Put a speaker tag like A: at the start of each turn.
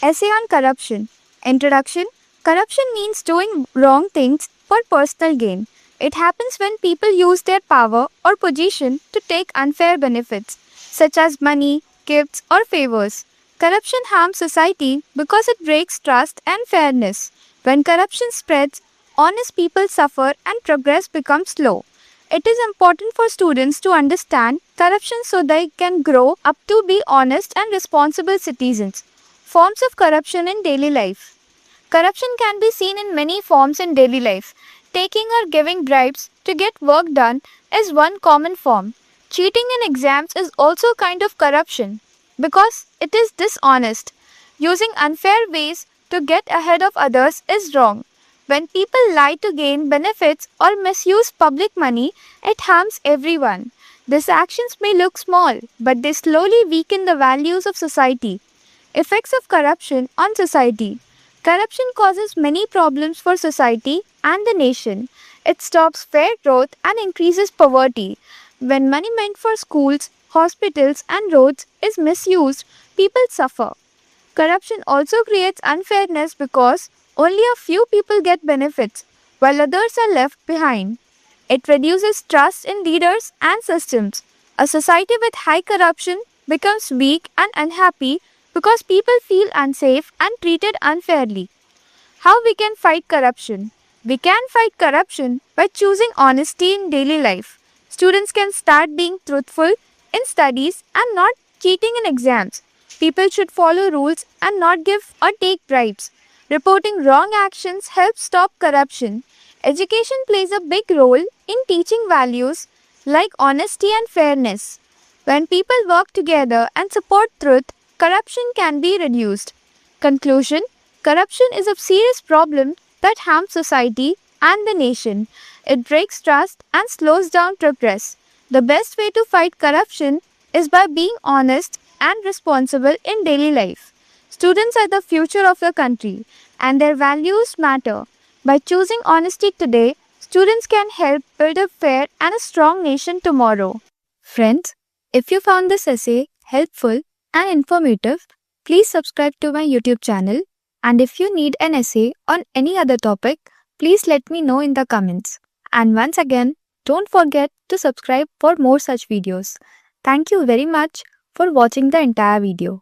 A: Essay on Corruption. Introduction. Corruption means doing wrong things for personal gain. It happens when people use their power or position to take unfair benefits, such as money, gifts, or favors. Corruption harms society because it breaks trust and fairness. When corruption spreads, honest people suffer and progress becomes slow. It is important for students to understand corruption so they can grow up to be honest and responsible citizens. Forms of corruption in daily life. Corruption can be seen in many forms in daily life. Taking or giving bribes to get work done is one common form. Cheating in exams is also a kind of corruption because it is dishonest. Using unfair ways to get ahead of others is wrong. When people lie to gain benefits or misuse public money, it harms everyone. These actions may look small, but they slowly weaken the values of society. Effects of corruption on society. Corruption causes many problems for society and the nation. It stops fair growth and increases poverty. When money meant for schools, hospitals, and roads is misused, people suffer. Corruption also creates unfairness because only a few people get benefits, while others are left behind. It reduces trust in leaders and systems. A society with high corruption becomes weak and unhappy because people feel unsafe and treated unfairly. How we can fight corruption? We can fight corruption by choosing honesty in daily life. Students can start being truthful in studies and not cheating in exams. People should follow rules and not give or take bribes. Reporting wrong actions helps stop corruption. Education plays a big role in teaching values like honesty and fairness. When people work together and support truth, corruption can be reduced. Conclusion. Corruption is a serious problem that harms society and the nation. It breaks trust and slows down progress. The best way to fight corruption is by being honest and responsible in daily life. Students are the future of the country and their values matter. By choosing honesty today, students can help build a fair and a strong nation tomorrow. Friends, if you found this essay helpful and informative, please subscribe to my YouTube channel. And if you need an essay on any other topic, please let me know in the comments. And once again, don't forget to subscribe for more such videos. Thank you very much for watching the entire video.